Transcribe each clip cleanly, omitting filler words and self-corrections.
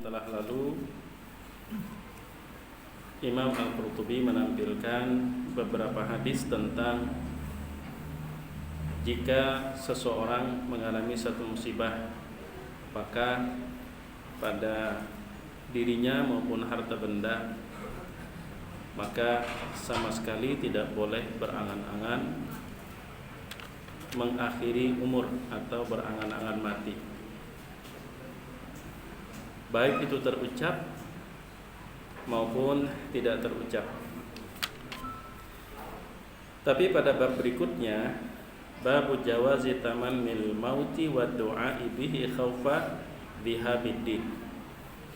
Telah lalu Imam Al-Qurtubi menampilkan beberapa hadis tentang jika seseorang mengalami satu musibah, maka pada dirinya maupun harta benda, maka sama sekali tidak boleh berangan-angan mengakhiri umur atau berangan-angan mati, baik itu terucap maupun tidak terucap. Tapi pada bab berikutnya, bab jawazi tamannil mauti wa du'a'i bihi khaufa bihabiddin,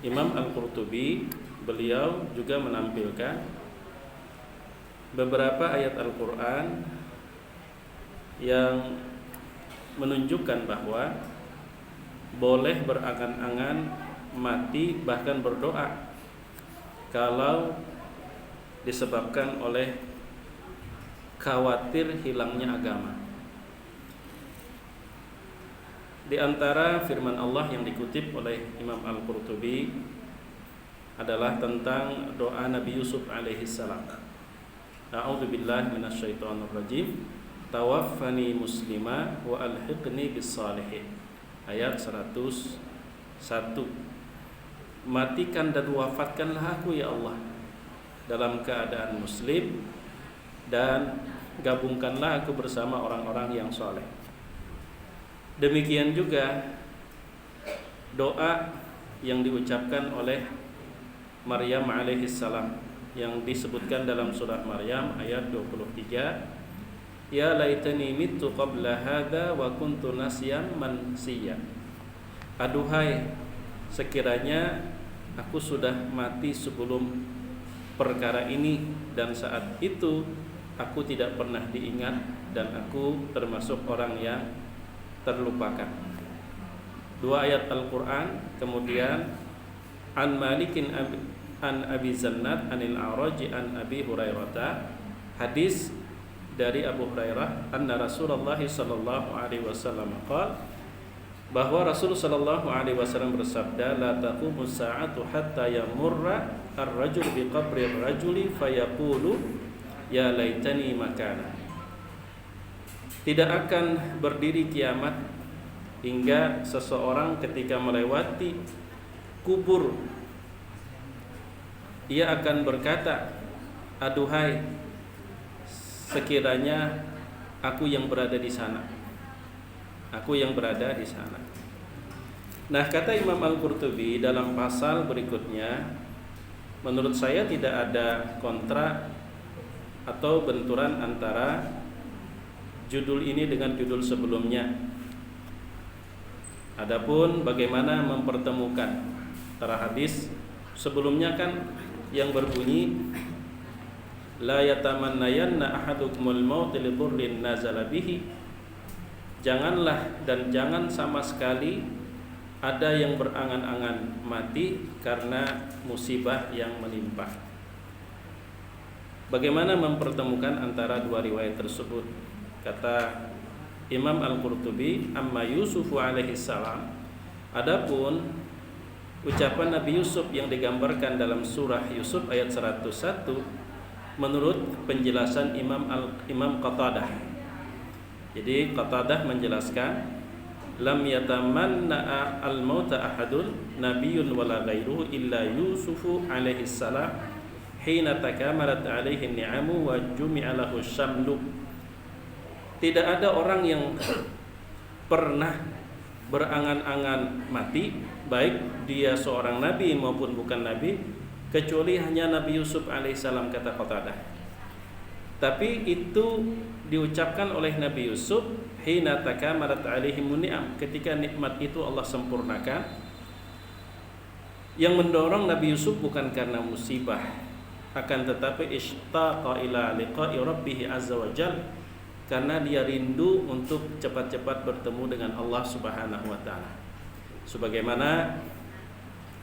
Imam Al-Qurtubi beliau juga menampilkan beberapa ayat Al-Qur'an yang menunjukkan bahwa boleh berangan-angan mati, bahkan berdoa kalau disebabkan oleh khawatir hilangnya agama. Di antara firman Allah yang dikutip oleh Imam Al-Qurtubi adalah tentang doa Nabi Yusuf alaihi salam. A'udzubillahi minasyaitonirrajim. Tawaffani muslima wa alhiqni bis-shalihin. Ayat 101. Matikan dan wafatkanlah aku ya Allah dalam keadaan muslim, dan gabungkanlah aku bersama orang-orang yang soleh. Demikian juga doa yang diucapkan oleh Maryam alaihissalam yang disebutkan dalam surah Maryam ayat 23, ya laitani mittu qabla hadza wa kuntu nasyan mansiya. Aduhai, sekiranya aku sudah mati sebelum perkara ini, dan saat itu aku tidak pernah diingat dan aku termasuk orang yang terlupakan. Dua ayat Al-Quran. Kemudian an Malikin an Abi Zannat anil A'raji an Abi Hurairah, hadis dari Abu Hurairah, anna Rasulullah sallallahu alaihi wasallam qala, bahwa Rasul sallallahu alaihi wasallam bersabda, la taqumu sa'atu hatta yamurra ar-rajul bi qabri ar-rajuli fayaqulu ya laitani makana. Tidak akan berdiri kiamat hingga seseorang ketika melewati kubur, ia akan berkata, aduhai, sekiranya aku yang berada di sana. Aku yang berada di sana. Nah, kata Imam Al-Qurtubi dalam pasal berikutnya, menurut saya tidak ada kontra atau benturan antara judul ini dengan judul sebelumnya. Adapun bagaimana mempertemukan antara hadis sebelumnya kan yang berbunyi la yatamannayanna ahadukumul maut li dhurrin nazala bihi, janganlah dan jangan sama sekali ada yang berangan-angan mati karena musibah yang menimpa. Bagaimana mempertemukan antara dua riwayat tersebut? Kata Imam Al-Qurtubi, amma Yusuf alaihi salam, adapun ucapan Nabi Yusuf yang digambarkan dalam surah Yusuf ayat 101, menurut penjelasan Imam Qatadah. Jadi Qatadah menjelaskan, lam yatamanna al-mauta ahadun nabiyyun wala ghairuhu illa Yusufu alaihi salam hina takamarat alaihi ni'amu wa jumi'a lahu syamlu. Tidak ada orang yang pernah berangan-angan mati, baik dia seorang nabi maupun bukan nabi, kecuali hanya Nabi Yusuf alaihissalam, kata Qatadah. Tapi itu diucapkan oleh Nabi Yusuf hina takamarat alaihimun ni'am, ketika nikmat itu Allah sempurnakan. Yang mendorong Nabi Yusuf bukan karena musibah, akan tetapi ishtaqa ila liqa'i rabbih azza wa jalla, karena dia rindu untuk cepat-cepat bertemu dengan Allah Subhanahu wa taala. Sebagaimana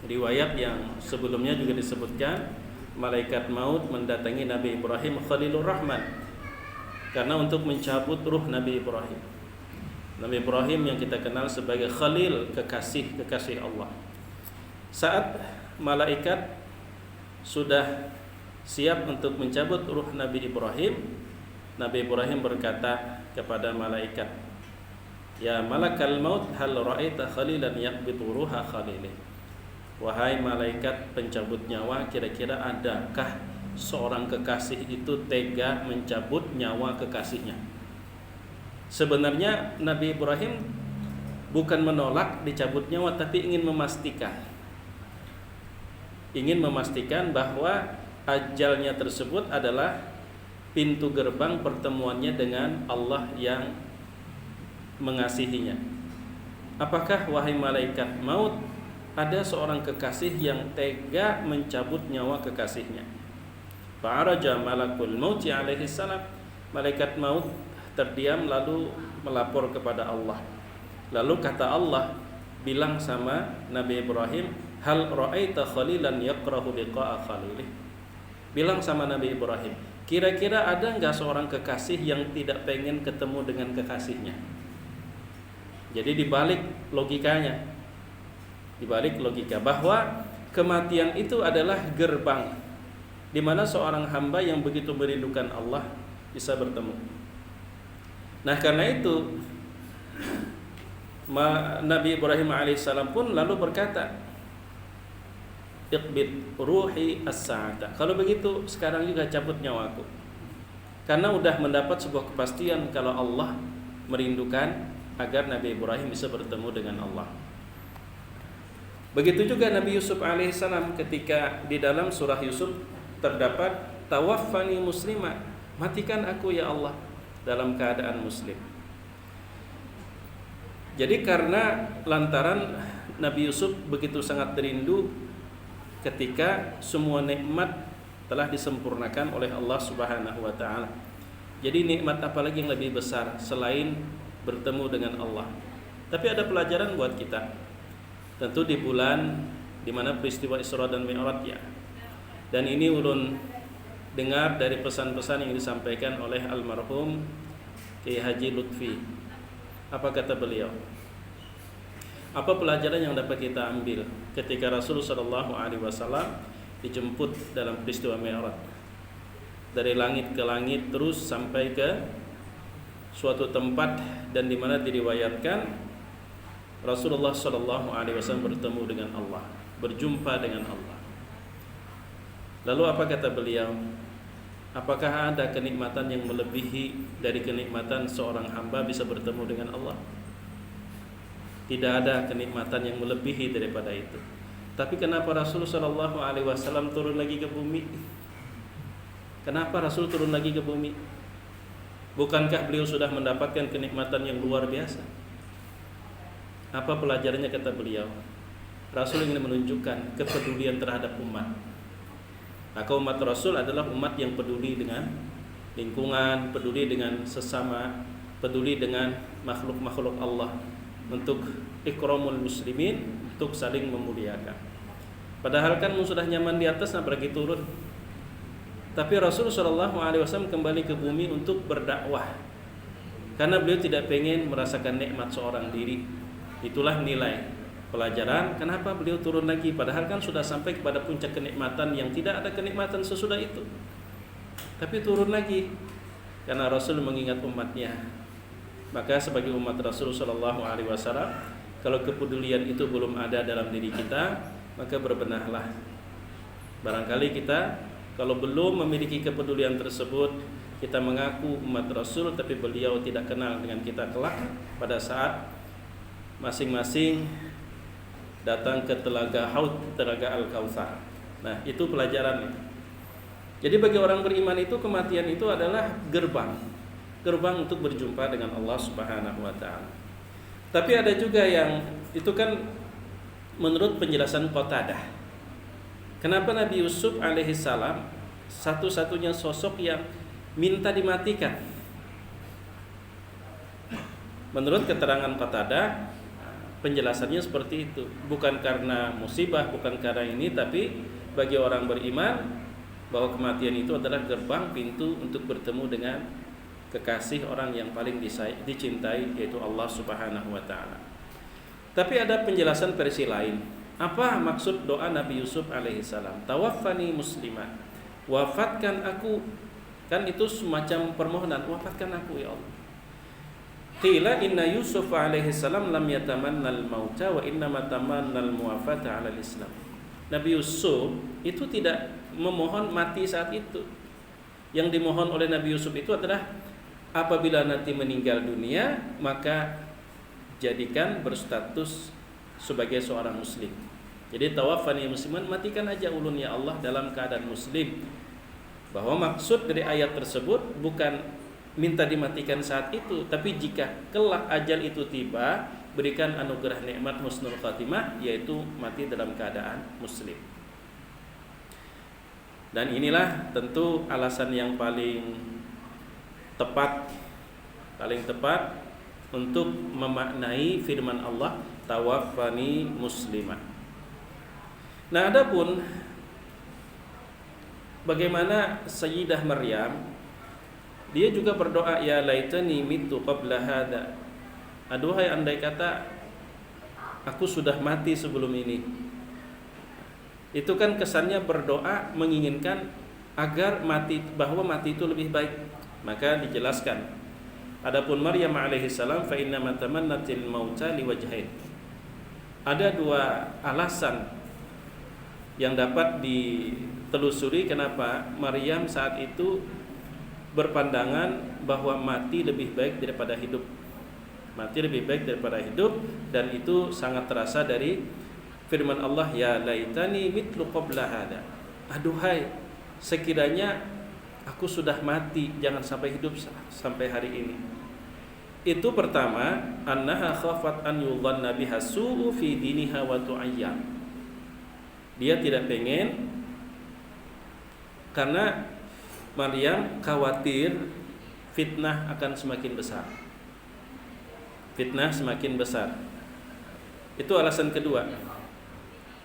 riwayat yang sebelumnya juga disebutkan, malaikat maut mendatangi Nabi Ibrahim Khalilur Rahman karena untuk mencabut ruh Nabi Ibrahim. Nabi Ibrahim yang kita kenal sebagai Khalil, kekasih Allah. Saat malaikat sudah siap untuk mencabut ruh Nabi Ibrahim berkata kepada malaikat, "Ya malakal maut, hal ra'aita khalilan yaqbidu ruha khalilih." Wahai malaikat pencabut nyawa, kira-kira adakah seorang kekasih itu tega mencabut nyawa kekasihnya? Sebenarnya Nabi Ibrahim bukan menolak dicabut nyawa, tapi ingin memastikan bahwa ajalnya tersebut adalah pintu gerbang pertemuannya dengan Allah yang mengasihinya. Apakah wahai malaikat maut, ada seorang kekasih yang tega mencabut nyawa kekasihnya? Fa'araja malakul mauti alaihi salam, malaikat maut terdiam lalu melapor kepada Allah. Lalu kata Allah, bilang sama Nabi Ibrahim, hal ra'aita khalilan yakrahu liqa'a khalilih. Bilang sama Nabi Ibrahim, kira-kira ada enggak seorang kekasih yang tidak pengen ketemu dengan kekasihnya? Jadi dibalik logika bahwa kematian itu adalah gerbang di mana seorang hamba yang begitu merindukan Allah bisa bertemu. Nah, karena itu Nabi Ibrahim alaihissalam pun lalu berkata, "Iqbid ruhi as-sa'ata." Kalau begitu sekarang juga cabut nyawaku. Karena udah mendapat sebuah kepastian kalau Allah merindukan agar Nabi Ibrahim bisa bertemu dengan Allah. Begitu juga Nabi Yusuf alaihissalam ketika di dalam surah Yusuf terdapat tawaffani muslima, matikan aku ya Allah dalam keadaan muslim. Jadi karena lantaran Nabi Yusuf begitu sangat rindu ketika semua nikmat telah disempurnakan oleh Allah Subhanahu wa taala. Jadi nikmat apa lagi yang lebih besar selain bertemu dengan Allah? Tapi ada pelajaran buat kita. Tentu di bulan di mana peristiwa Isra dan Mi'raj ya. Dan ini ulun dengar dari pesan-pesan yang disampaikan oleh almarhum Kiai Haji Lutfi. Apa kata beliau? Apa pelajaran yang dapat kita ambil ketika Rasulullah SAW dijemput dalam peristiwa Mi'raj dari langit ke langit terus sampai ke suatu tempat, dan di mana diriwayatkan Rasulullah SAW bertemu dengan Allah, berjumpa dengan Allah. Lalu apa kata beliau? Apakah ada kenikmatan yang melebihi dari kenikmatan seorang hamba bisa bertemu dengan Allah? Tidak ada kenikmatan yang melebihi daripada itu. Tapi kenapa Rasul SAW turun lagi ke bumi? Kenapa Rasul turun lagi ke bumi? Bukankah beliau sudah mendapatkan kenikmatan yang luar biasa? Apa pelajarannya kata beliau? Rasul ingin menunjukkan kepedulian terhadap umat. Maka umat Rasul adalah umat yang peduli dengan lingkungan, peduli dengan sesama, peduli dengan makhluk-makhluk Allah, untuk ikramul muslimin, untuk saling memuliakan. Padahal kan sudah nyaman di atas, nah pergi turun. Tapi Rasulullah SAW kembali ke bumi untuk berdakwah, karena beliau tidak pengen merasakan nikmat seorang diri. Itulah nilai pelajaran kenapa beliau turun lagi, padahal kan sudah sampai kepada puncak kenikmatan yang tidak ada kenikmatan sesudah itu. Tapi turun lagi karena Rasul mengingat umatnya. Maka sebagai umat Rasul SAW, kalau kepedulian itu belum ada dalam diri kita, maka berbenahlah. Barangkali kita kalau belum memiliki kepedulian tersebut, kita mengaku umat Rasul, tapi beliau tidak kenal dengan kita kelak pada saat masing-masing datang ke telaga Haud, telaga Al-Kautsar. Nah, itu pelajarannya. Jadi bagi orang beriman itu kematian itu adalah gerbang untuk berjumpa dengan Allah Subhanahu wa taala. Tapi ada juga yang itu kan menurut penjelasan Qatadah. Kenapa Nabi Yusuf alaihissalam satu-satunya sosok yang minta dimatikan? Menurut keterangan Qatadah, penjelasannya seperti itu. Bukan karena musibah, bukan karena ini, tapi bagi orang beriman bahwa kematian itu adalah gerbang pintu untuk bertemu dengan kekasih orang yang paling dicintai, yaitu Allah Subhanahu wa taala. Tapi ada penjelasan versi lain. Apa maksud doa Nabi Yusuf alaihissalam? Tawaffani muslimah, wafatkan aku. Kan itu semacam permohonan, wafatkan aku ya Allah. Qila inna Yusuf alaihissalam lam yatamannal mauta wa innama tamannal muwafata ala Islam. Nabi Yusuf itu tidak memohon mati saat itu. Yang dimohon oleh Nabi Yusuf itu adalah apabila nanti meninggal dunia, maka jadikan berstatus sebagai seorang muslim. Jadi tawaffani musliman, matikan aja ulun ya Allah dalam keadaan muslim. Bahwa maksud dari ayat tersebut bukan minta dimatikan saat itu, tapi jika kelak ajal itu tiba, berikan anugerah nikmat husnul khatimah, yaitu mati dalam keadaan muslim. Dan inilah tentu alasan yang paling tepat untuk memaknai firman Allah tawaffani muslimah. Nah, adapun bagaimana Sayyidah Maryam, dia juga berdoa, ya laitani mitu qabla hada. Aduhai andai kata aku sudah mati sebelum ini. Itu kan kesannya berdoa menginginkan agar bahwa mati itu lebih baik. Maka dijelaskan, adapun Maryam alaihissalam fa inna matamannatil mauta liwajhain. Ada dua alasan yang dapat ditelusuri kenapa Maryam saat itu berpandangan bahwa mati lebih baik daripada hidup. Mati lebih baik daripada hidup, dan itu sangat terasa dari firman Allah, ya laitani mitlu qabla hada. Aduhai, sekiranya aku sudah mati, jangan sampai hidup sampai hari ini. Itu pertama, annaha khafat an yudhanna biha su'u fi diniha wa tu'ayyam. Dia tidak pengen, karena Maryam khawatir fitnah akan semakin besar. Fitnah semakin besar. Itu alasan kedua.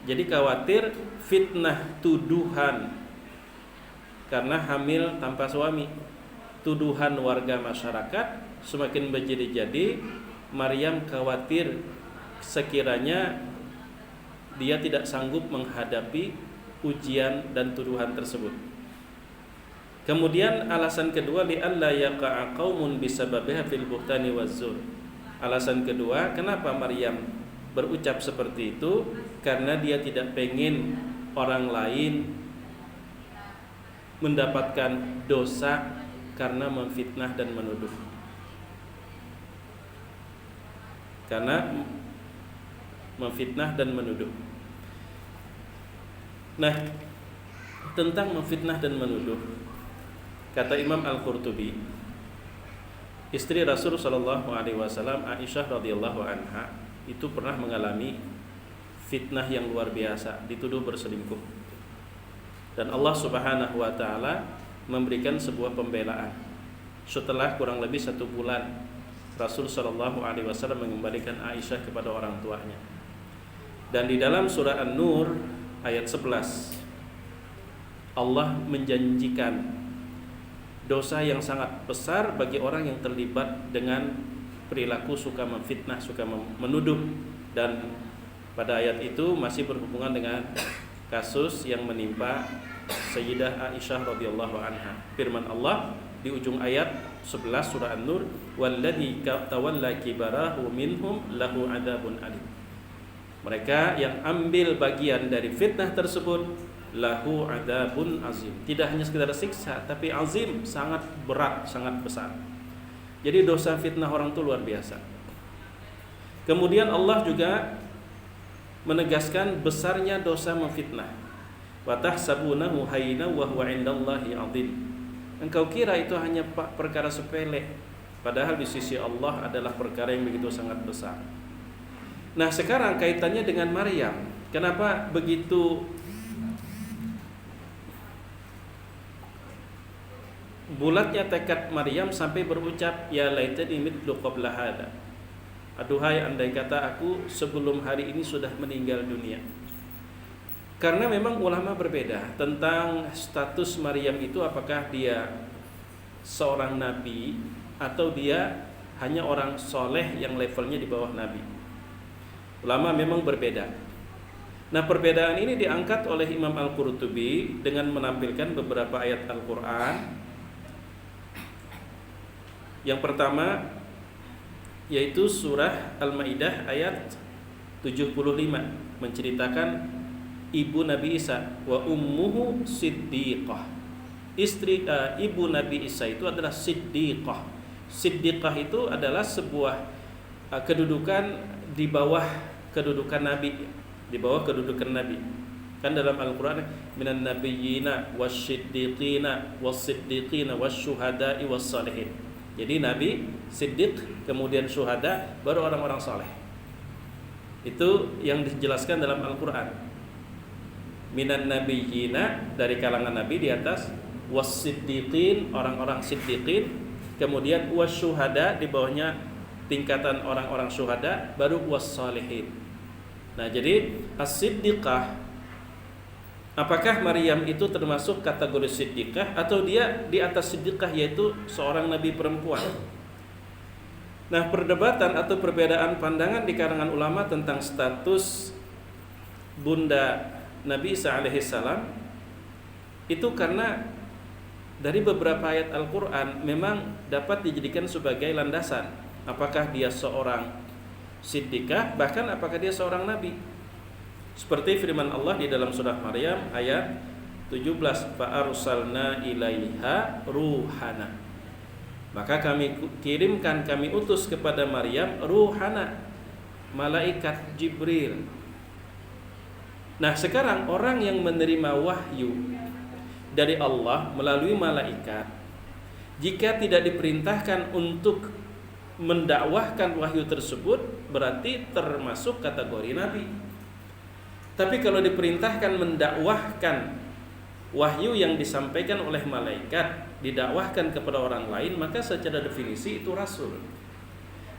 Jadi khawatir fitnah tuduhan karena hamil tanpa suami. Tuduhan warga masyarakat semakin menjadi-jadi. Maryam khawatir sekiranya dia tidak sanggup menghadapi ujian dan tuduhan tersebut. Kemudian alasan kedua, li'alla yaqa'a qaumun bisababiha fil buhtani wazzur. Alasan kedua, kenapa Maryam berucap seperti itu? Karena dia tidak pengen orang lain mendapatkan dosa karena memfitnah dan menuduh. Karena memfitnah dan menuduh. Nah, tentang memfitnah dan menuduh, kata Imam Al-Qurtubi, istri Rasul sallallahu alaihi wasallam Aisyah radhiyallahu anha itu pernah mengalami fitnah yang luar biasa, dituduh berselingkuh. Dan Allah Subhanahu wa taala memberikan sebuah pembelaan. Setelah kurang lebih 1 bulan, Rasul sallallahu alaihi wasallam mengembalikan Aisyah kepada orang tuanya. Dan di dalam surah An-Nur ayat 11, Allah menjanjikan dosa yang sangat besar bagi orang yang terlibat dengan perilaku suka memfitnah, suka menuduh. Dan pada ayat itu masih berhubungan dengan kasus yang menimpa Sayyidah Aisyah radhiyallahu anha. Firman Allah di ujung ayat 11 surah An-Nur, walladzi tawalla kibarahu minhum lahu adzabun alim. Mereka yang ambil bagian dari fitnah tersebut, lahu adzabun azim. Tidak hanya sekedar siksa, tapi azim, sangat berat, sangat besar. Jadi dosa fitnah orang itu luar biasa. Kemudian Allah juga menegaskan besarnya dosa memfitnah. Wa tahsabunahu hayyinan wa huwa 'indallahi 'azim. Engkau kira itu hanya perkara sepele, padahal di sisi Allah adalah perkara yang begitu sangat besar. Nah, sekarang kaitannya dengan Maryam. Kenapa begitu bulatnya tekad Maryam sampai berucap, ya laitani mitlu qabla hada. Aduhai andai kata aku sebelum hari ini sudah meninggal dunia. Karena memang ulama berbeda tentang status Maryam itu, apakah dia seorang nabi atau dia hanya orang soleh yang levelnya di bawah nabi. Ulama memang berbeda. Nah, perbedaan ini diangkat oleh Imam Al-Qurtubi dengan menampilkan beberapa ayat Al-Qur'an. Yang pertama yaitu surah Al-Maidah ayat 75 menceritakan ibu Nabi Isa, wa ummuhu siddiqah. Ibu Nabi Isa itu adalah siddiqah. Siddiqah itu adalah sebuah kedudukan di bawah kedudukan Nabi, di bawah kedudukan Nabi. Kan dalam Al-Qur'an, minan nabiyyina wasyiddiqina wassiddiqina wasyuhada'i wassalihin. Jadi Nabi, Siddiq, kemudian syuhada, baru orang-orang saleh. Itu yang dijelaskan dalam Al-Qur'an. Minan nabiyyina, dari kalangan Nabi di atas, wassiddiqin, orang-orang siddiqin, kemudian wasyuhada, di bawahnya tingkatan orang-orang syuhada, baru wassalihin. Nah, jadi as-siddiqah, apakah Maryam itu termasuk kategori siddiqah atau dia di atas siddiqah, yaitu seorang nabi perempuan? Nah, perdebatan atau perbedaan pandangan di kalangan ulama tentang status bunda Nabi Isa alaihissalam itu karena dari beberapa ayat Al-Quran memang dapat dijadikan sebagai landasan. Apakah dia seorang siddiqah, bahkan apakah dia seorang nabi? Seperti firman Allah di dalam surah Maryam ayat 17, fa arsalna ilaiha ruhana. Maka kami kirimkan, kami utus kepada Maryam ruhana, malaikat Jibril. Nah, sekarang orang yang menerima wahyu dari Allah melalui malaikat, jika tidak diperintahkan untuk mendakwahkan wahyu tersebut, berarti termasuk kategori nabi. Tapi kalau diperintahkan mendakwahkan wahyu yang disampaikan oleh malaikat, didakwahkan kepada orang lain, maka secara definisi itu rasul.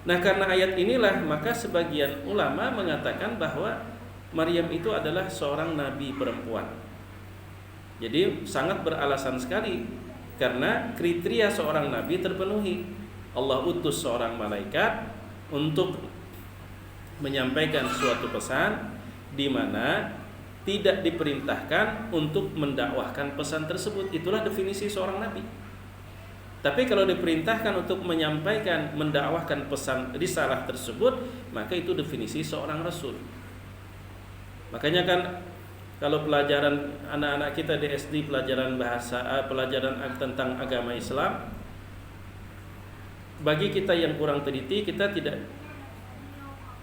Nah, karena ayat inilah, maka sebagian ulama mengatakan bahwa Maryam itu adalah seorang nabi perempuan. Jadi sangat beralasan sekali, karena kriteria seorang nabi terpenuhi. Allah utus seorang malaikat untuk menyampaikan suatu pesan di mana tidak diperintahkan untuk mendakwahkan pesan tersebut. Itulah definisi seorang nabi. Tapi kalau diperintahkan untuk menyampaikan, mendakwahkan pesan risalah tersebut, maka itu definisi seorang rasul. Makanya kan kalau pelajaran anak-anak kita di SD, pelajaran bahasa, pelajaran tentang agama Islam, bagi kita yang kurang teliti, kita tidak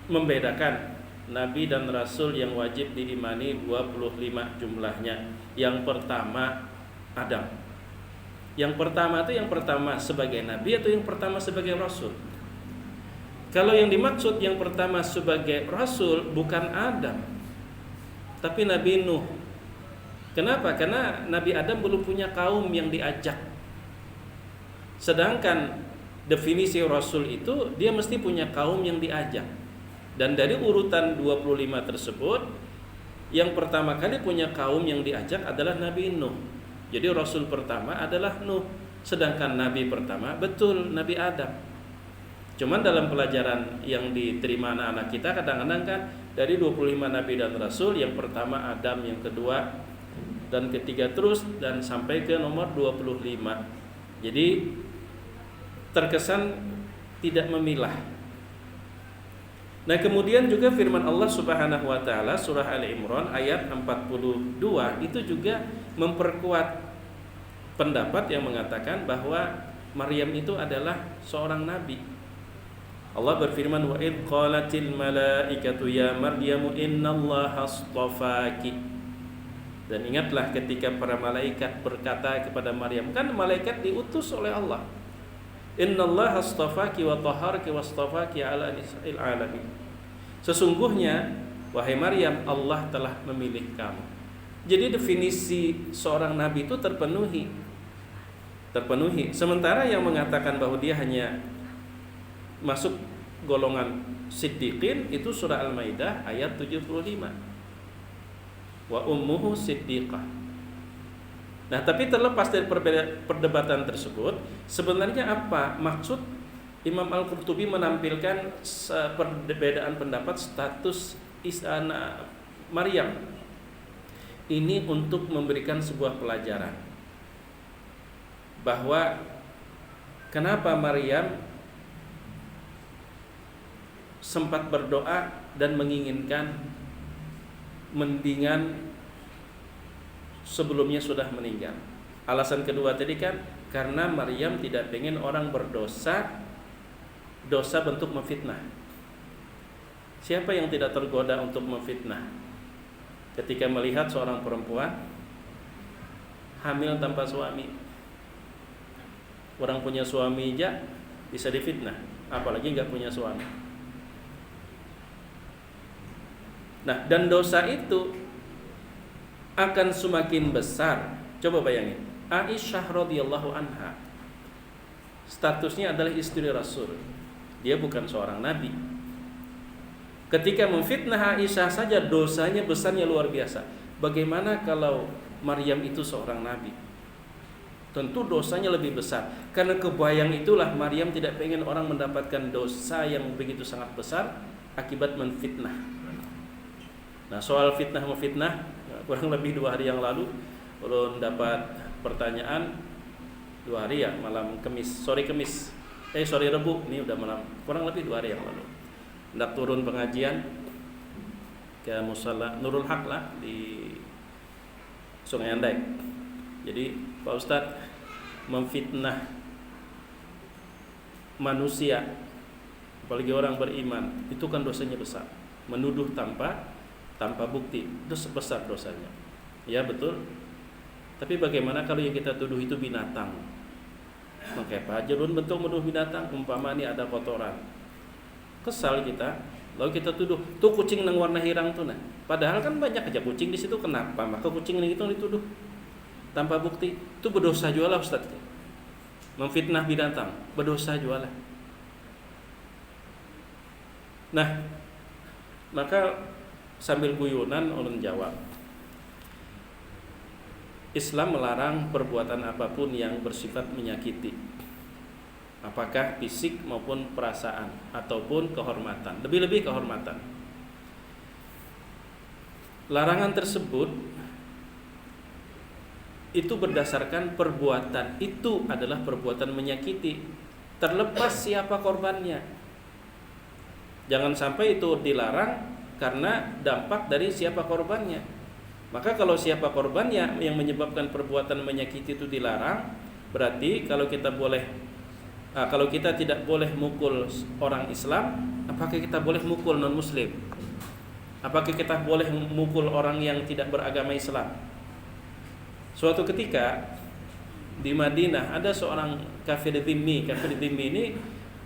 membedakan nabi dan rasul yang wajib diimani 25 jumlahnya. Yang pertama Adam. Yang pertama itu yang pertama sebagai nabi atau yang pertama sebagai rasul? Kalau yang dimaksud yang pertama sebagai rasul bukan Adam, tapi Nabi Nuh. Kenapa? Karena Nabi Adam belum punya kaum yang diajak. Sedangkan definisi rasul itu dia mesti punya kaum yang diajak. Dan dari urutan 25 tersebut, yang pertama kali punya kaum yang diajak adalah Nabi Nuh. Jadi rasul pertama adalah Nuh. Sedangkan nabi pertama betul Nabi Adam. Cuman dalam pelajaran yang diterima anak-anak kita, kadang-kadang kan dari 25 nabi dan rasul, yang pertama Adam, yang kedua dan ketiga terus, dan sampai ke nomor 25. Jadi terkesan tidak memilah. Nah, kemudian juga firman Allah Subhanahu wa taala surah Ali Imran ayat 42 itu juga memperkuat pendapat yang mengatakan bahwa Maryam itu adalah seorang nabi. Allah berfirman, wa id qalatil malaikatu ya Maryamu innallaha astafaki. Dan ingatlah ketika para malaikat berkata kepada Maryam, kan malaikat diutus oleh Allah. Innallaha astafaki wa tahharaki wastafaki ala nisa'il alamin. Sesungguhnya wahai Maryam, Allah telah memilih kamu. Jadi definisi seorang nabi itu terpenuhi. Sementara yang mengatakan bahwa dia hanya masuk golongan siddiqin itu surah Al-Maidah ayat 75. Wa ummuhu siddiqah. Nah, tapi terlepas dari perdebatan tersebut, sebenarnya apa maksud Imam Al-Qurtubi menampilkan perbedaan pendapat status Maryam. Ini untuk memberikan sebuah pelajaran bahwa kenapa Maryam sempat berdoa dan menginginkan mendingan sebelumnya sudah meninggal. Alasan kedua tadi kan karena Maryam tidak pengen orang berdosa, dosa bentuk memfitnah. Siapa yang tidak tergoda untuk memfitnah ketika melihat seorang perempuan hamil tanpa suami? Orang punya suami aja bisa difitnah, apalagi nggak punya suami. Nah, dan dosa itu akan semakin besar. Coba bayangin, Aisyah radhiyallahu anha statusnya adalah istri Rasul. Dia bukan seorang nabi. Ketika memfitnah Aisyah saja dosanya besarnya luar biasa. Bagaimana kalau Maryam itu seorang nabi? Tentu dosanya lebih besar. Karena kebayang itulah Maryam tidak pengen orang mendapatkan dosa yang begitu sangat besar akibat memfitnah. Nah, soal fitnah-memfitnah kurang lebih 2 hari yang lalu belum dapat pertanyaan. 2 hari ya, malam sore Rebu, ini udah malam, kurang lebih 2 hari yang lalu. Hendak turun pengajian ke Musala Nurul Haq lah di Sungai Andai. Jadi Pak Ustadz, memfitnah manusia apalagi orang beriman itu kan dosanya besar. Menuduh tanpa bukti itu sebesar dosanya. Ya betul. Tapi bagaimana kalau yang kita tuduh itu binatang? Makanya Pak Jalun bentuk menuduh binatang. Umpama ini ada kotoran, kesal kita, lalu kita tuduh tuh kucing yang warna hirang tuh nah. Padahal kan banyak aja kucing di situ, kenapa maka kucing itu dituduh tanpa bukti? Itu berdosa juga lah Ustaz. Memfitnah binatang berdosa juga lah. Nah, maka sambil guyunan ulun jawab, Islam melarang perbuatan apapun yang bersifat menyakiti, apakah fisik maupun perasaan ataupun kehormatan, lebih-lebih kehormatan. Larangan tersebut itu berdasarkan perbuatan itu adalah perbuatan menyakiti, terlepas siapa korbannya. Jangan sampai itu dilarang karena dampak dari siapa korbannya. Maka kalau siapa korbannya yang menyebabkan perbuatan menyakiti itu dilarang, berarti kalau kita tidak boleh mukul orang Islam, apakah kita boleh mukul non muslim? Apakah kita boleh mukul orang yang tidak beragama Islam? Suatu ketika di Madinah ada seorang kafir dhimmi. Kafir dhimmi ini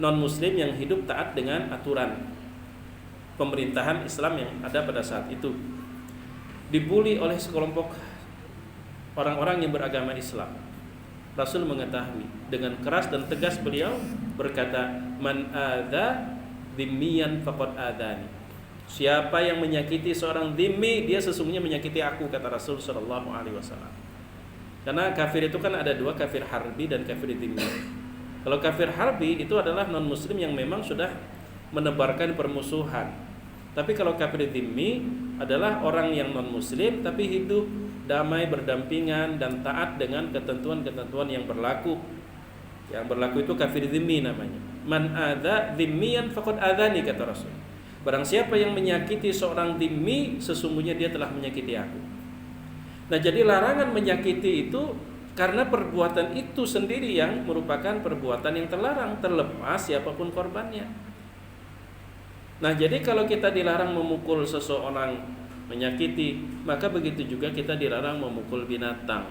non muslim yang hidup taat dengan aturan pemerintahan Islam yang ada pada saat itu. Dibuli oleh sekelompok orang-orang yang beragama Islam. Rasul mengetahui, dengan keras dan tegas beliau berkata, "Man adza dhimmiyan faqad adani." Siapa yang menyakiti seorang dhimmi, dia sesungguhnya menyakiti aku, kata Rasul sallallahu alaihi wasallam. Karena kafir itu kan ada 2, kafir harbi dan kafir dhimmi. Kalau kafir harbi itu adalah non muslim yang memang sudah menebarkan permusuhan. Tapi kalau kafir dhimmi adalah orang yang non muslim tapi hidup damai berdampingan dan taat dengan ketentuan-ketentuan yang berlaku. Yang berlaku itu kafir dhimmi namanya. Man adza dhimmiyan faqad adzani, kata Rasul. Barang siapa yang menyakiti seorang dhimmi, sesungguhnya dia telah menyakiti aku. Nah, jadi larangan menyakiti itu karena perbuatan itu sendiri yang merupakan perbuatan yang terlarang, terlepas siapapun korbannya. Nah, jadi kalau kita dilarang memukul seseorang, menyakiti, maka begitu juga kita dilarang memukul binatang.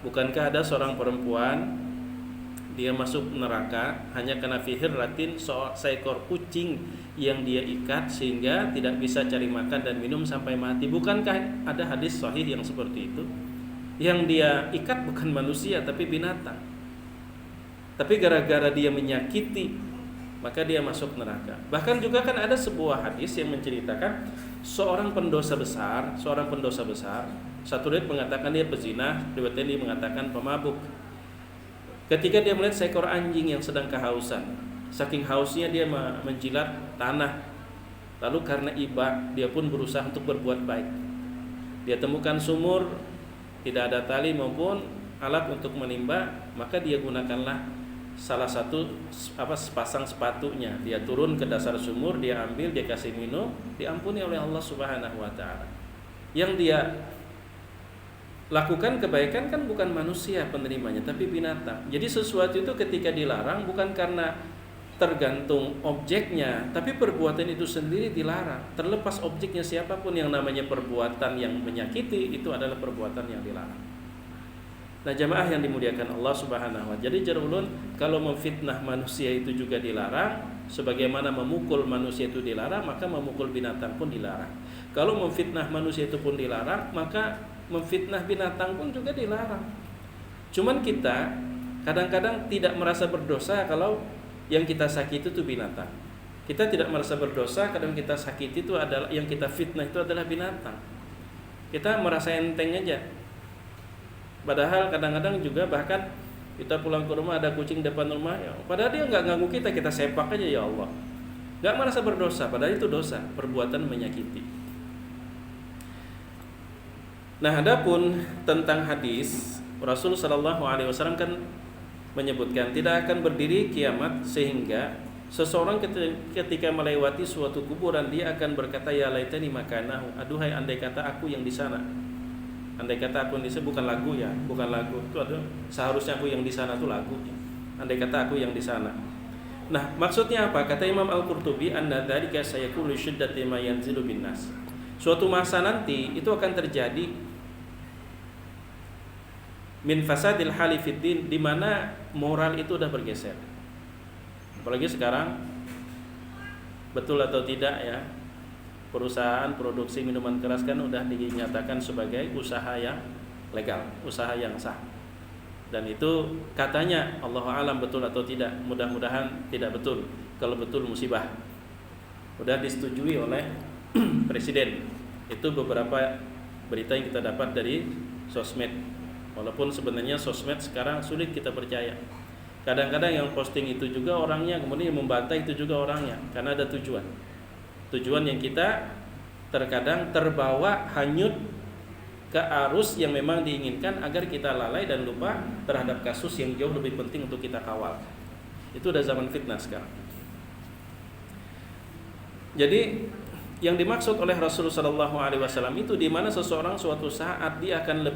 Bukankah ada seorang perempuan, dia masuk neraka hanya karena fihirratin, seekor kucing yang dia ikat sehingga tidak bisa cari makan dan minum sampai mati? Bukankah ada hadis sahih yang seperti itu? Yang dia ikat bukan manusia tapi binatang. Tapi gara-gara dia menyakiti, maka dia masuk neraka. Bahkan juga kan ada sebuah hadis yang menceritakan seorang pendosa besar, satu riwayat mengatakan dia pezina, riwayat lain mengatakan pemabuk. Ketika dia melihat seekor anjing yang sedang kehausan, saking hausnya dia menjilat tanah, Lalu karena iba, dia pun berusaha untuk berbuat baik. Dia temukan sumur, tidak ada tali maupun alat untuk menimba, maka dia gunakanlah salah satu sepasang sepatunya. Dia turun ke dasar sumur, dia ambil, dia kasih minum, diampuni oleh Allah Subhanahu wa taala. Yang dia lakukan kebaikan kan bukan manusia penerimanya, tapi binatang. Jadi sesuatu itu ketika dilarang bukan karena tergantung objeknya, tapi perbuatan itu sendiri dilarang. Terlepas objeknya siapapun, yang namanya perbuatan yang menyakiti itu adalah perbuatan yang dilarang. Nah, jamaah yang dimuliakan Allah Subhanahu wa taala. Jadi jarulun, kalau memfitnah manusia itu juga dilarang, sebagaimana memukul manusia itu dilarang, maka memukul binatang pun dilarang. Kalau memfitnah manusia itu pun dilarang, maka memfitnah binatang pun juga dilarang. Cuman kita kadang-kadang tidak merasa berdosa kalau yang kita sakiti itu binatang. Kita tidak merasa berdosa kadang kita sakiti itu adalah, yang kita fitnah itu adalah binatang. Kita merasa enteng aja. Padahal kadang-kadang juga bahkan kita pulang ke rumah ada kucing depan rumah, ya, padahal dia nggak ganggu kita, kita sepak aja, ya Allah. Nggak merasa berdosa, padahal itu dosa, perbuatan menyakiti. Nah, adapun tentang hadis, Rasul Shallallahu Alaihi Wasallam kan menyebutkan tidak akan berdiri kiamat sehingga seseorang ketika melewati suatu kuburan dia akan berkata, ya laitani makanahu, aduhai andai kata aku yang di sana. Andai kata aku yang di sana, bukan lagu ya, bukan lagu itu, ada seharusnya aku yang di sana itu lagu. Andai kata aku yang di sana. Nah, maksudnya apa? Kata Imam Al-Qurtubi, anna dzalika sayakunu syiddati ma yanzilu binnas. Suatu masa nanti itu akan terjadi min fasadil hali fiddin, di mana moral itu udah bergeser. Apalagi sekarang, betul atau tidak ya, perusahaan produksi minuman keras kan udah dinyatakan sebagai usaha yang legal, usaha yang sah. Dan itu katanya Allahu a'lam betul atau tidak, mudah-mudahan tidak betul. Kalau betul musibah. Udah disetujui oleh presiden. Itu beberapa berita yang kita dapat dari sosmed. Walaupun sebenarnya sosmed sekarang sulit kita percaya. Kadang-kadang yang posting itu juga orangnya, kemudian yang membantah itu juga orangnya, karena ada tujuan. Tujuan yang kita terkadang terbawa hanyut ke arus yang memang diinginkan agar kita lalai dan lupa terhadap kasus yang jauh lebih penting untuk kita kawal. Itu udah zaman fitnah sekarang. Jadi yang dimaksud oleh Rasulullah SAW itu di mana seseorang suatu saat dia akan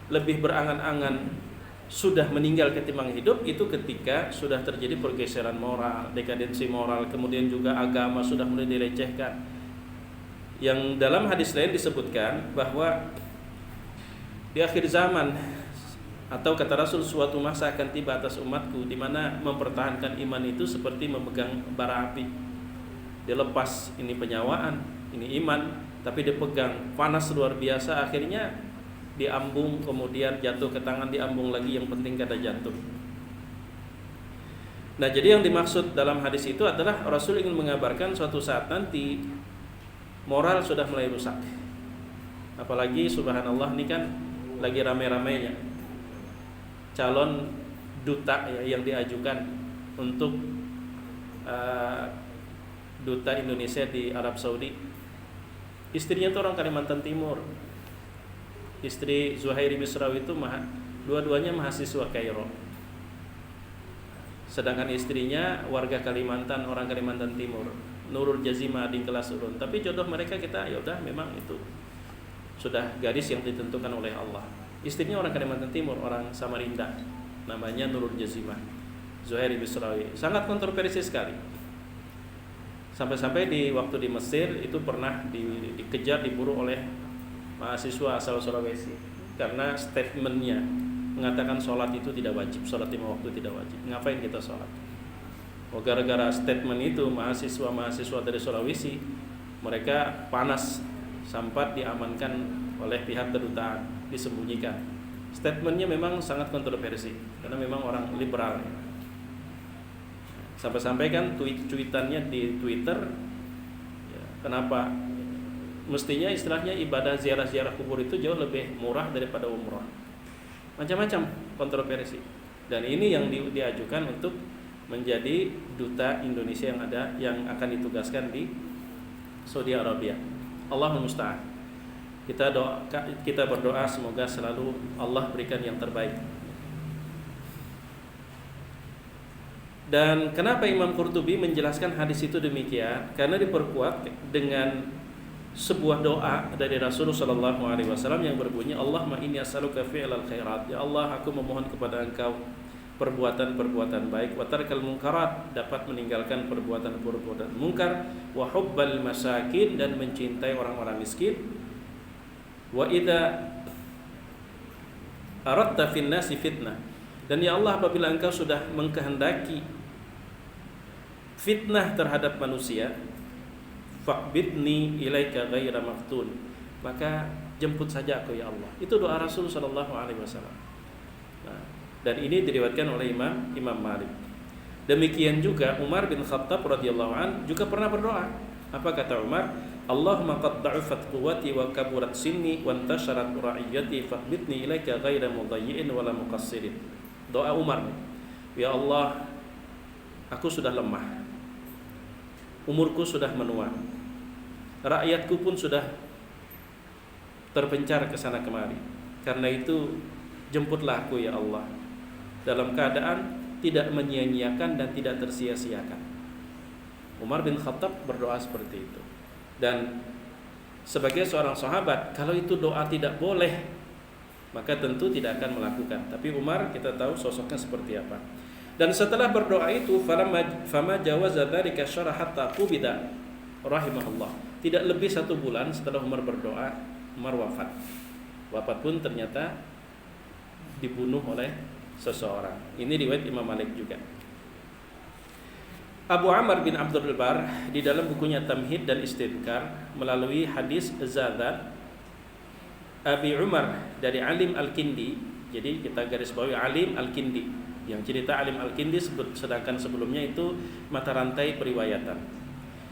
lebih berangan-angan sudah meninggal ketimbang hidup, itu ketika sudah terjadi pergeseran moral, dekadensi moral, kemudian juga agama sudah mulai dilecehkan. Yang dalam hadis lain disebutkan bahwa di akhir zaman atau kata Rasul, suatu masa akan tiba atas umatku di mana mempertahankan iman itu seperti memegang bara api. Dilepas ini penyawaan, ini iman, tapi dipegang panas luar biasa, akhirnya diambung, kemudian jatuh ke tangan, diambung lagi, yang penting kada jatuh. Nah, jadi yang dimaksud dalam hadis itu adalah Rasul ingin mengabarkan suatu saat nanti moral sudah mulai rusak. Apalagi subhanallah ini kan lagi rame-ramenya calon duta ya, yang diajukan untuk duta Indonesia di Arab Saudi. Istrinya itu orang Kalimantan Timur. Istri Zuhairi Misrawi itu dua-duanya mahasiswa Kairo. Sedangkan istrinya warga Kalimantan, orang Kalimantan Timur, Nurul Jazima di kelas urun. Tapi jodoh mereka kita ya udah memang itu sudah garis yang ditentukan oleh Allah. Istrinya orang Kalimantan Timur, orang Samarinda. Namanya Nurul Jazima. Zuhairi Misrawi. Sangat kontroversi sekali. Sampai-sampai di waktu di Mesir itu pernah dikejar, diburu oleh mahasiswa asal Sulawesi karena statementnya mengatakan sholat itu tidak wajib, sholat 5 waktu tidak wajib. Ngapain kita sholat? Oh, gara-gara statement itu mahasiswa dari Sulawesi mereka panas, sempat diamankan oleh pihak kedutaan, disembunyikan. Statementnya memang sangat kontroversi karena memang orang liberal. Sampai-sampai kan tweetannya di Twitter, ya, kenapa? Mestinya istilahnya ibadah ziarah-ziarah kubur itu jauh lebih murah daripada umrah. Macam-macam kontroversi. Dan ini yang diajukan untuk menjadi duta Indonesia yang akan ditugaskan di Saudi Arabia. Allahul musta'an. Kita berdoa semoga selalu Allah berikan yang terbaik. Dan kenapa Imam Qurtubi menjelaskan hadis itu demikian? Karena diperkuat dengan sebuah doa dari Rasulullah sallallahu alaihi wasallam yang berbunyi, Allahumma inni as'aluka fi'lal khairat. Ya Allah, aku memohon kepada Engkau perbuatan-perbuatan baik, wa tarkal munkarat, dapat meninggalkan perbuatan-perbuatan mungkar, wa hubbal masakin, dan mencintai orang-orang miskin. Wa idza aradta fin nasi fitnah. Dan ya Allah, apabila Engkau sudah mengkehendaki fitnah terhadap manusia, faqbidni ilaika ghaira maftun, maka jemput saja aku ya Allah. Itu doa Rasul sallallahu alaihi wasallam. Nah, dan ini diriwayatkan oleh Imam Malik. Demikian juga Umar bin Khattab radhiyallahu an juga pernah berdoa. Apa kata Umar? Allahumma qad da'ufat quwwati wa kaburat sinni wa intasharat ra'iyati faqbidni ilaika ghaira mudayyi'in wala muqassirin. Doa Umar. Ya Allah, aku sudah lemah. Umurku sudah menua. Rakyatku pun sudah terpencar ke sana kemari. Karena itu jemputlah aku ya Allah, dalam keadaan tidak menyia-nyiakan dan tidak tersia-siakan. Umar bin Khattab berdoa seperti itu. Dan sebagai seorang sahabat, kalau itu doa tidak boleh, maka tentu tidak akan melakukan. Tapi Umar kita tahu sosoknya seperti apa. Dan setelah berdoa itu, fama jawaza dzalika syara hatta qubida rahimahullah. Tidak lebih 1 bulan setelah Umar berdoa, Umar wafat. Wafat pun ternyata dibunuh oleh seseorang. Ini riwayat Imam Malik juga. Abu Amr bin Abdul Bar di dalam bukunya Tamhid dan Istidkar melalui hadis Zadat Abi Umar dari Alim Al-Kindi. Jadi kita garis bawahi Alim Al-Kindi. Yang cerita Alim Al-Kindi, sedangkan sebelumnya itu mata rantai periwayatan.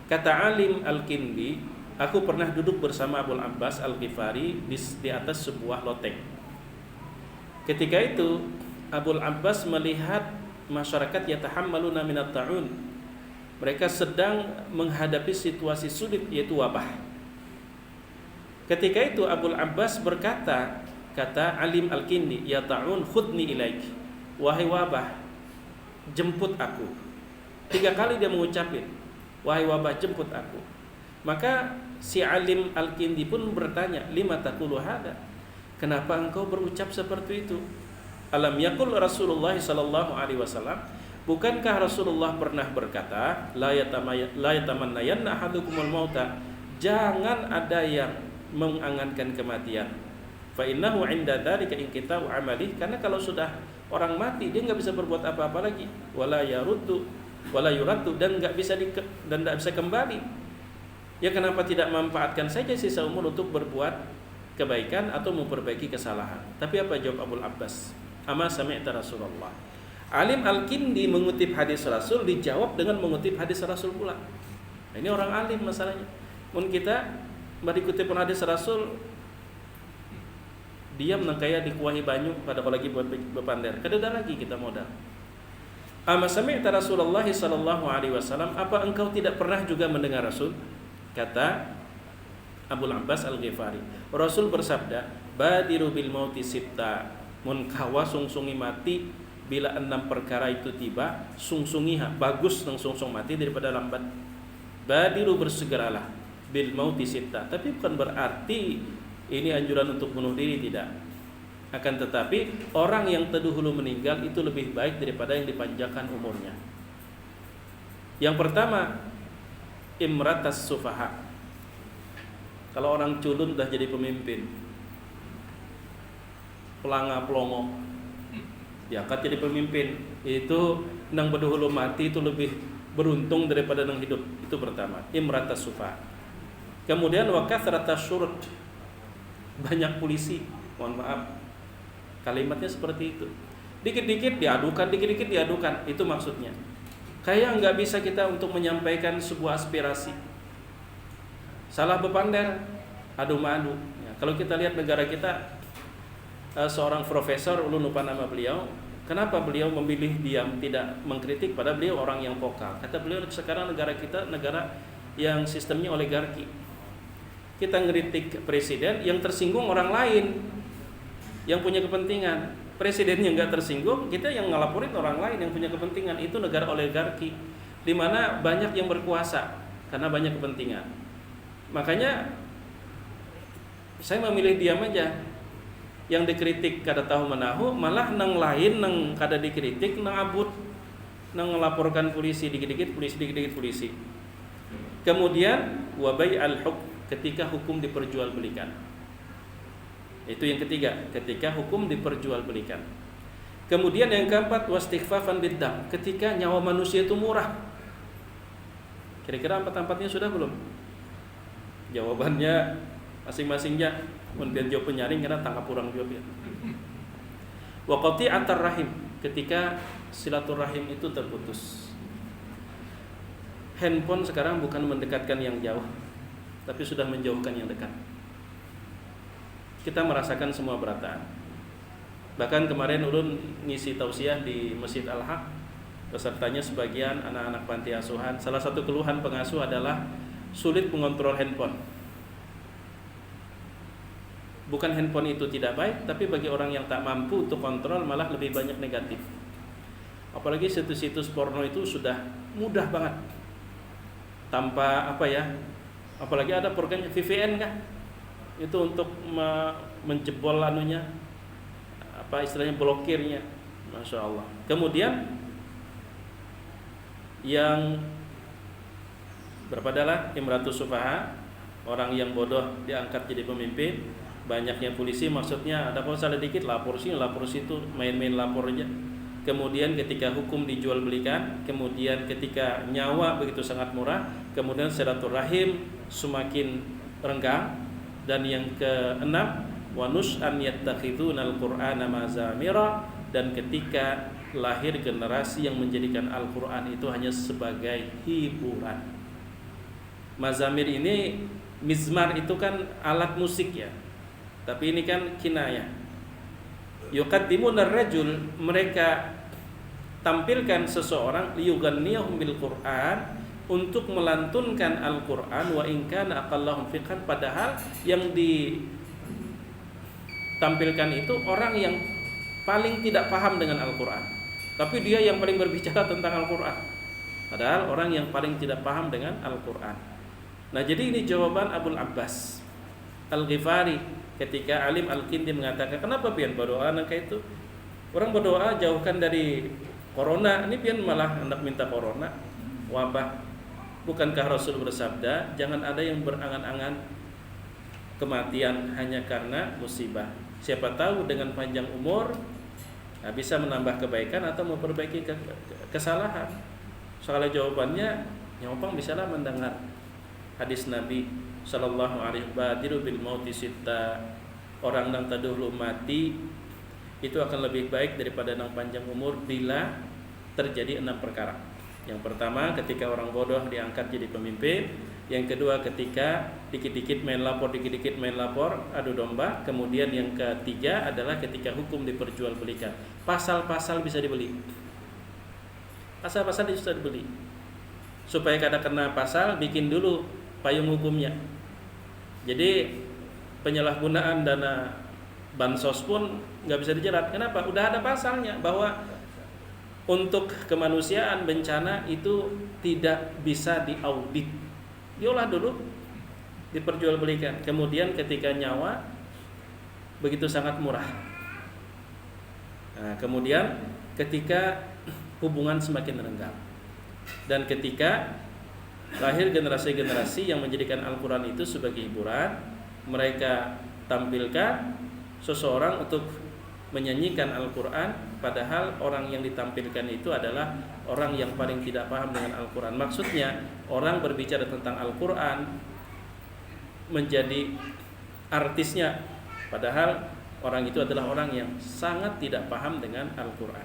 Kata Alim Al-Kindi, aku pernah duduk bersama Abul Abbas Al-Ghifari di atas sebuah loteng. Ketika itu Abul Abbas melihat masyarakat yatahammaluna minat ta'un. Mereka sedang menghadapi situasi sulit, yaitu wabah. Ketika itu Abul Abbas berkata, kata Alim Al-Kindi, ya ta'un khudni ilaik. Wahai wabah, jemput aku. 3 kali dia mengucapin, wahai wabah, jemput aku. Maka si Alim Al-Kindi pun bertanya, lima taqulu hada? Kenapa engkau berucap seperti itu? Alam yaqul Rasulullah sallallahu alaihi wasallam, bukankah Rasulullah pernah berkata, la yatamannayanna ahadukumul mauta, jangan ada yang mengangankan kematian. Fa innahu 'inda dzalika inqita'u 'amalihi, karena kalau sudah orang mati dia enggak bisa berbuat apa-apa lagi. Wala yaruddu wala yuraddu, dan enggak bisa kembali. Ya kenapa tidak memanfaatkan saja sisa umur untuk berbuat kebaikan atau memperbaiki kesalahan? Tapi apa jawab Abul Abbas? Ama sami'ta Rasulullah. Alim Al-Kindi mengutip hadis Rasul, dijawab dengan mengutip hadis Rasul pula. Nah, ini orang alim masalahnya. Mun kita bari kutip hadis Rasul, diam nang kaya dikuahi banyu pada lagi buat bepander. Kededa lagi kita modal. Ama sami'ta Rasulullah sallallahu alaihi wasallam, apa engkau tidak pernah juga mendengar Rasul? Kata Abul Abbas Al-Ghifari, Rasul bersabda, badiru bil mauti sitta, mun kawa sungsungi mati bila 6 perkara itu tiba, sungsungiha, bagus nang sungsung mati daripada lambat. Badiru, bersegeralah, bil mauti sitta, tapi bukan berarti ini anjuran untuk bunuh diri, tidak. Akan tetapi orang yang terdahulu meninggal itu lebih baik daripada yang dipanjangkan umurnya. Yang pertama, imratas sufaha. Kalau orang culun dah jadi pemimpin, pelanga pelongo, diangkat jadi pemimpin, itu nang berdahulu mati itu lebih beruntung daripada nang hidup. Itu pertama, imratas sufaha. Kemudian wakathratas syurut, banyak polisi, mohon maaf, kalimatnya seperti itu. Dikit-dikit diadukan, itu maksudnya. Kayak nggak bisa kita untuk menyampaikan sebuah aspirasi. Salah bepander, adu madu. Ya, kalau kita lihat negara kita, seorang profesor, ulun lupa nama beliau, kenapa beliau memilih diam, tidak mengkritik, pada beliau orang yang vokal. Kata beliau, sekarang negara kita negara yang sistemnya oligarki. Kita ngeritik presiden, yang tersinggung orang lain yang punya kepentingan. Presidennya nggak tersinggung, kita yang ngelaporin orang lain yang punya kepentingan. Itu negara oligarki, di mana banyak yang berkuasa karena banyak kepentingan. Makanya saya memilih diam aja. Yang dikritik kada tahu menahu, malah nang lain nang kada dikritik nang abut, nang ngelaporkan polisi dikit-dikit polisi. Kemudian wabai al-hukm, ketika hukum diperjualbelikan. Itu yang ketiga, ketika hukum diperjualbelikan. Kemudian yang keempat, wastighfafan biddam, ketika nyawa manusia itu murah. Kira-kira empat-empatnya sudah belum? Jawabannya masing-masingnya kemudian jawab penyaring karena tangkap kurang jawab ya. Wa qati'atar rahim, ketika silaturahim itu terputus. Handphone sekarang bukan mendekatkan yang jauh, tapi sudah menjauhkan yang dekat. Kita merasakan semua berataan. Bahkan kemarin ulun ngisi tausiah di Masjid Al-Haq, pesertanya sebagian anak-anak panti asuhan. Salah satu keluhan pengasuh adalah sulit mengontrol handphone. Bukan handphone itu tidak baik, tapi bagi orang yang tak mampu untuk kontrol malah lebih banyak negatif. Apalagi situs-situs porno itu sudah mudah banget, tanpa apalagi ada programnya VPN kah? Itu untuk menjebol anunya, istilahnya blokirnya, masya Allah. Kemudian yang berapa adalah imratus sufaha, orang yang bodoh diangkat jadi pemimpin. Banyaknya polisi, maksudnya ada salah dikit lapor sini lapor situ, main-main lapor aja. Kemudian ketika hukum dijual belikan, kemudian ketika nyawa begitu sangat murah, kemudian silaturahim semakin renggang. Dan yang keenam, wanus an yattakhidunal qur'ana mazamira, dan ketika lahir generasi yang menjadikan Al-Qur'an itu hanya sebagai hiburan. Mazamir ini, mizmar itu kan alat musik ya, tapi ini kan kinayah. Yuqaddimunar rajul, mereka tampilkan seseorang liyuganniyahum bil Qur'an, untuk melantunkan Al-Qur'an, wa in kana aqallahum fiqhan, padahal yang ditampilkan itu orang yang paling tidak paham dengan Al-Qur'an, tapi dia yang paling berbicara tentang Al-Qur'an, padahal orang yang paling tidak paham dengan Al-Qur'an. Nah, jadi ini jawaban Abul Abbas Al-Ghifari ketika Alim Al-Kindi mengatakan, kenapa pian berdoa anak itu? Orang berdoa jauhkan dari corona, ini pian malah hendak minta corona, wabah. Bukankah Rasul bersabda, jangan ada yang berangan-angan kematian hanya karena musibah. Siapa tahu dengan panjang umur bisa menambah kebaikan atau memperbaiki kesalahan. Soalnya jawabannya, nyopang bisalah mendengar hadis Nabi sallallahu alaihi badiru bil mauti sitta, orang yang terdahulu mati itu akan lebih baik daripada yang panjang umur bila terjadi 6 perkara. Yang pertama, ketika orang bodoh diangkat jadi pemimpin. Yang kedua, ketika dikit-dikit main lapor, adu domba. Kemudian yang ketiga adalah ketika hukum diperjualbelikan. Pasal-pasal bisa dibeli. Pasal-pasal bisa dibeli. Supaya kada kena pasal, bikin dulu payung hukumnya. Jadi penyalahgunaan dana bansos pun nggak bisa dijerat. Kenapa? Udah ada pasalnya bahwa untuk kemanusiaan bencana itu tidak bisa diaudit. Diolah dulu, diperjualbelikan. Kemudian ketika nyawa begitu sangat murah. Nah, kemudian ketika hubungan semakin renggang, dan ketika lahir generasi-generasi yang menjadikan Al-Quran itu sebagai hiburan, mereka tampilkan seseorang untuk menyanyikan Al-Quran, padahal orang yang ditampilkan itu adalah orang yang paling tidak paham dengan Al-Quran. Maksudnya orang berbicara tentang Al-Quran menjadi artisnya, padahal orang itu adalah orang yang sangat tidak paham dengan Al-Quran.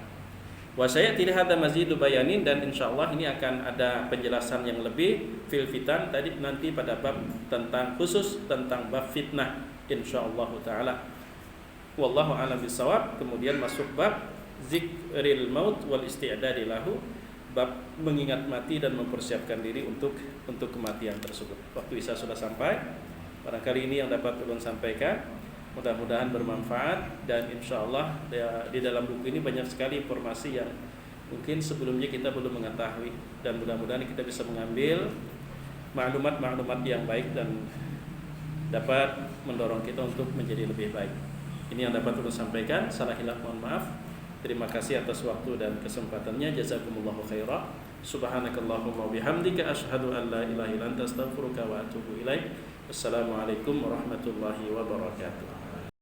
Wa sayati hadza mazidu bayanin, dan insyaallah ini akan ada penjelasan yang lebih fil fitan tadi nanti pada bab tentang khusus tentang bab fitnah insyaallah taala. Wallahu a'lam bissawab. Kemudian masuk bab zikril maut wal isti'dadi lahu, bab mengingat mati dan mempersiapkan diri untuk kematian tersebut. Waktu Isya sudah sampai. Barangkali ini yang dapat ulun sampaikan. Mudah-mudahan bermanfaat, dan insya Allah di dalam buku ini banyak sekali informasi yang mungkin sebelumnya kita belum mengetahui, dan mudah-mudahan kita bisa mengambil maklumat-maklumat yang baik dan dapat mendorong kita untuk menjadi lebih baik. Ini yang dapat ulun sampaikan. Salah hilaf mohon maaf. Terima kasih atas waktu dan kesempatannya. Jazakumullahu khairan. Subhanakallahumma bihamdika asyhadu an la ilaha illa anta astaghfiruka wa atubu ilaik. Wassalamualaikum warahmatullahi wabarakatuh.